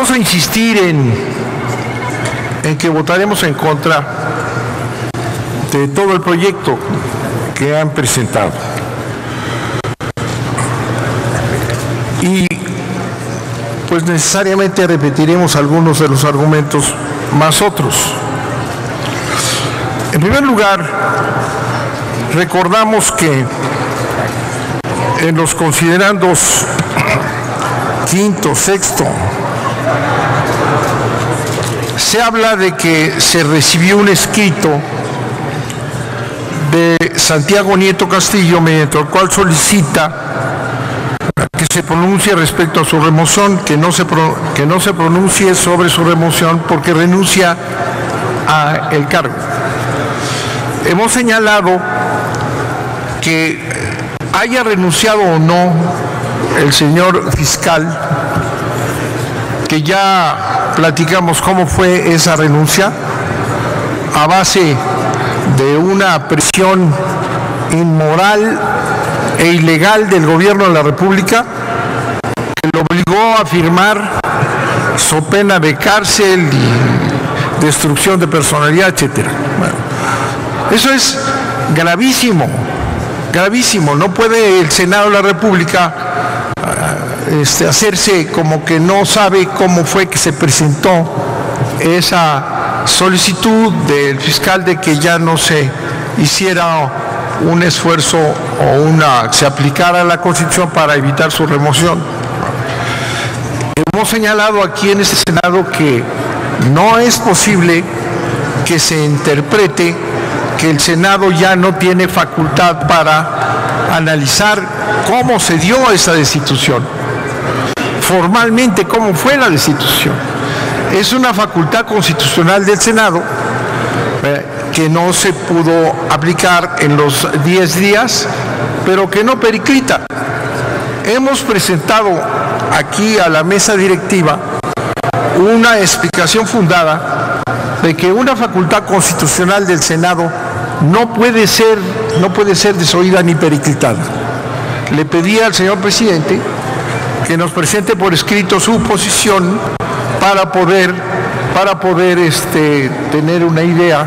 Volvemos a insistir en que votaremos en contra de todo el proyecto que han presentado. Y pues necesariamente repetiremos algunos de los argumentos más otros. En primer lugar, recordamos que en los considerandos quinto, sexto, se habla de que se recibió un escrito de Santiago Nieto Castillo, mediante el cual solicita que se pronuncie respecto a su remoción, que no se pronuncie sobre su remoción porque renuncia al cargo. Hemos señalado que haya renunciado o no el señor fiscal, que ya platicamos cómo fue esa renuncia, a base de una presión inmoral e ilegal del gobierno de la República, que lo obligó a firmar so pena de cárcel y destrucción de personalidad, etcétera. Bueno, eso es gravísimo, gravísimo. No puede el Senado de la República hacerse como que no sabe cómo fue que se presentó esa solicitud del fiscal de que ya no se hiciera un esfuerzo o se aplicara la Constitución para evitar su remoción. Hemos señalado aquí en este Senado que no es posible que se interprete que el Senado ya no tiene facultad para analizar cómo se dio esa destitución, formalmente cómo fue la destitución. Es una facultad constitucional del Senado que no se pudo aplicar en los 10 días, pero que no periclita. Hemos presentado aquí a la mesa directiva una explicación fundada de que una facultad constitucional del Senado no puede ser desoída ni periclitada. Le pedí al señor presidente que nos presente por escrito su posición para poder tener una idea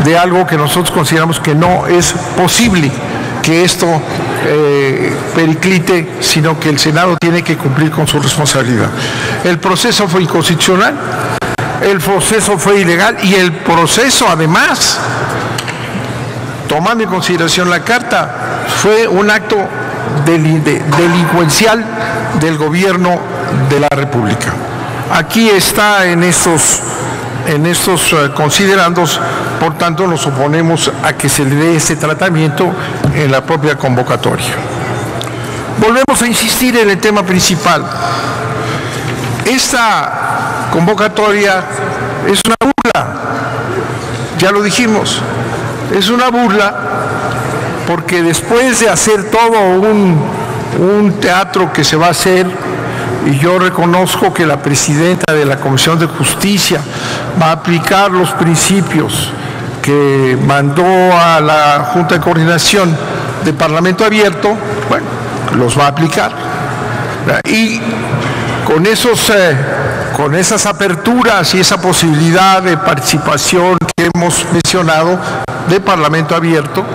de algo que nosotros consideramos que no es posible que esto periclite, sino que el Senado tiene que cumplir con su responsabilidad. El proceso fue inconstitucional, el proceso fue ilegal y el proceso, además, tomando en consideración la carta, fue un acto delincuencial del gobierno de la República. Aquí está en estos considerandos, por tanto nos oponemos a que se le dé ese tratamiento en la propia convocatoria. Volvemos a insistir en el tema principal. Esta convocatoria es una burla, ya lo dijimos, es una burla porque después de hacer todo un teatro que se va a hacer, y yo reconozco que la presidenta de la Comisión de Justicia va a aplicar los principios que mandó a la Junta de Coordinación de Parlamento Abierto, bueno, los va a aplicar. Y con esas aperturas y esa posibilidad de participación que hemos mencionado de Parlamento Abierto,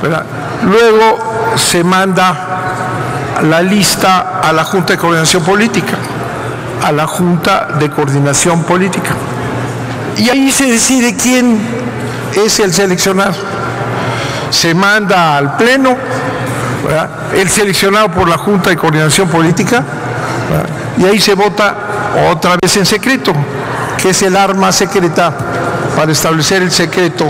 ¿verdad? Luego se manda la lista a la Junta de Coordinación Política, y ahí se decide quién es el seleccionado. Se manda al Pleno, ¿verdad?, el seleccionado por la Junta de Coordinación Política, ¿verdad?, y ahí se vota otra vez en secreto, que es el arma secreta para establecer el secreto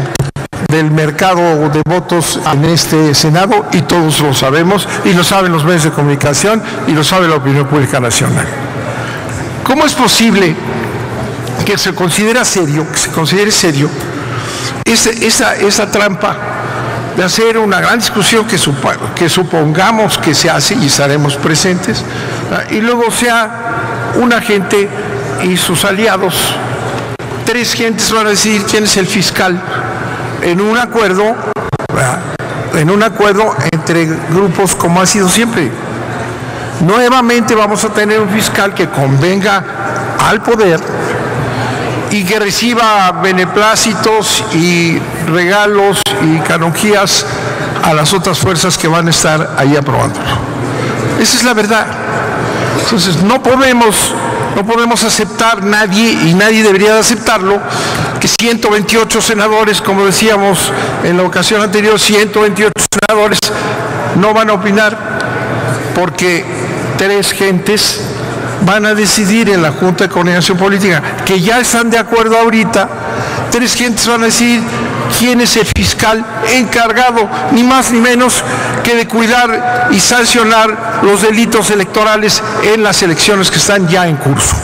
del mercado de votos en este Senado, y todos lo sabemos, y lo saben los medios de comunicación, y lo sabe la opinión pública nacional. ¿Cómo es posible que se considere serio esa trampa de hacer una gran discusión que supongamos que se hace y estaremos presentes, y luego sea una gente y sus aliados, 3 gentes van a decidir quién es el fiscal, en un acuerdo entre grupos, como ha sido siempre? Nuevamente vamos a tener un fiscal que convenga al poder y que reciba beneplácitos y regalos y canonjías a las otras fuerzas que van a estar ahí aprobándolo. Esa es la verdad. Entonces no podemos aceptar nadie, y nadie debería de aceptarlo, que 128 senadores, como decíamos en la ocasión anterior, 128 senadores no van a opinar, porque 3 gentes van a decidir en la Junta de Coordinación Política, que ya están de acuerdo ahorita. 3 gentes van a decidir quién es el fiscal encargado, ni más ni menos que de cuidar y sancionar los delitos electorales en las elecciones que están ya en curso.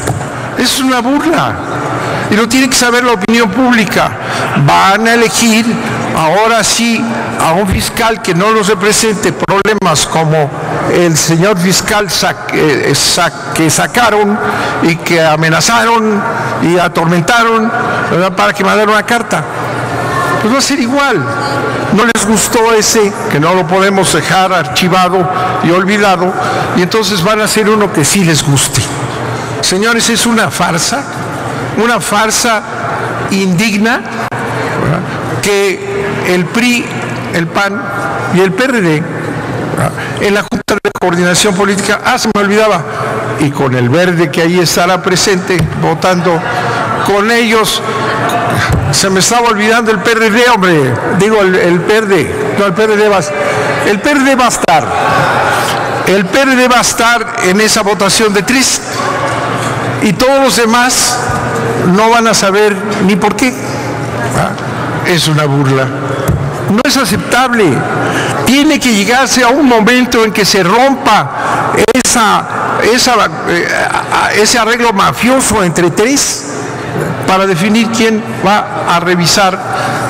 Es una burla, y lo tiene que saber la opinión pública. Van a elegir ahora sí a un fiscal que no los represente problemas como el señor fiscal que sacaron y que amenazaron y atormentaron, ¿verdad?, para que mandaran una carta. Pues va a ser igual. No les gustó ese, que no lo podemos dejar archivado y olvidado, y entonces van a hacer uno que sí les guste. Señores, es una farsa indigna, ¿verdad?, que el PRI, el PAN y el PRD, ¿verdad?, en la Junta de Coordinación Política, se me olvidaba, y con el verde que ahí estará presente votando con ellos. Se me estaba olvidando el PRD, hombre, digo el PRD, no, el PRD va a estar. El PRD va a estar en esa votación de 3, y todos los demás no van a saber ni por qué. Es una burla. No es aceptable. Tiene que llegarse a un momento en que se rompa ese arreglo mafioso entre 3 para definir quién va a revisar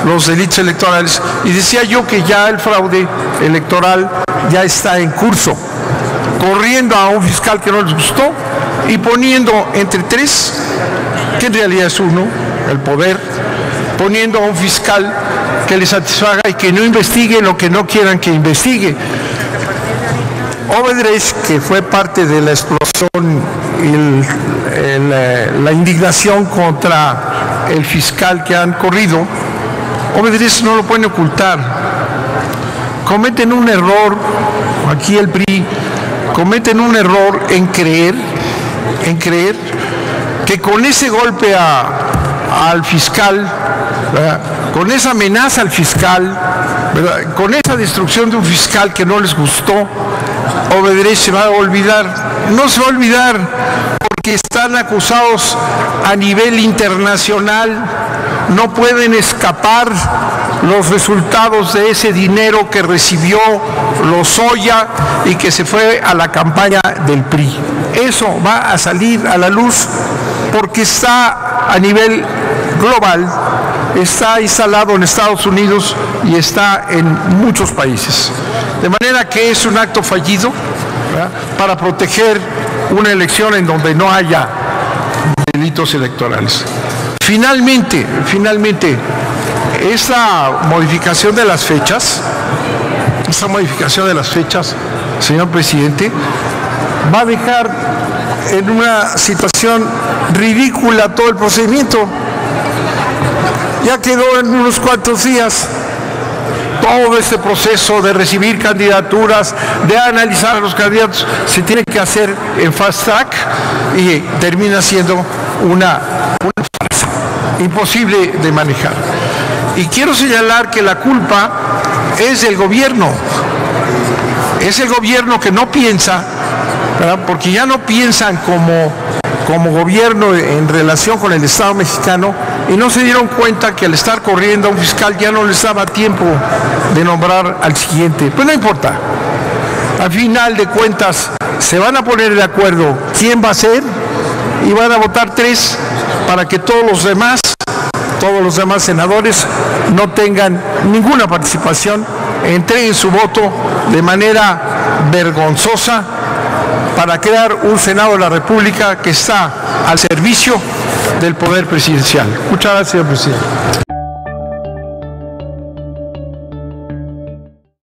los delitos electorales. Y decía yo que ya el fraude electoral ya está en curso, corriendo a un fiscal que no les gustó y poniendo entre 3, que en realidad es uno, el poder, poniendo a un fiscal que les satisfaga y que no investigue lo que no quieran que investigue. Odebrecht, que fue parte de la explosión y la indignación contra el fiscal que han corrido, Odebrecht no lo pueden ocultar. Cometen un error, aquí el PRI, cometen un error en creer que con ese golpe al fiscal, ¿verdad?, con esa amenaza al fiscal, ¿verdad?, con esa destrucción de un fiscal que no les gustó, Odebrecht se va a olvidar. No se va a olvidar, porque están acusados a nivel internacional. No pueden escapar los resultados de ese dinero que recibió Lozoya y que se fue a la campaña del PRI. Eso va a salir a la luz, porque está a nivel global, está instalado en Estados Unidos y está en muchos países. De manera que es un acto fallido, ¿verdad?, para proteger una elección en donde no haya delitos electorales. Finalmente, esta modificación de las fechas, señor presidente, va a dejar en una situación ridícula todo el procedimiento. Ya quedó en unos cuantos días todo este proceso de recibir candidaturas, de analizar a los candidatos, se tiene que hacer en fast track y termina siendo una farsa imposible de manejar. Y quiero señalar que la culpa es del gobierno. Es el gobierno que no piensa, ¿verdad?, porque ya no piensan como gobierno en relación con el Estado mexicano, y no se dieron cuenta que al estar corriendo a un fiscal ya no les daba tiempo de nombrar al siguiente. Pues no importa. Al final de cuentas se van a poner de acuerdo quién va a ser y van a votar 3 para que todos los demás senadores no tengan ninguna participación, entreguen su voto de manera vergonzosa para crear un Senado de la República que está al servicio del poder presidencial. Muchas gracias, señor presidente.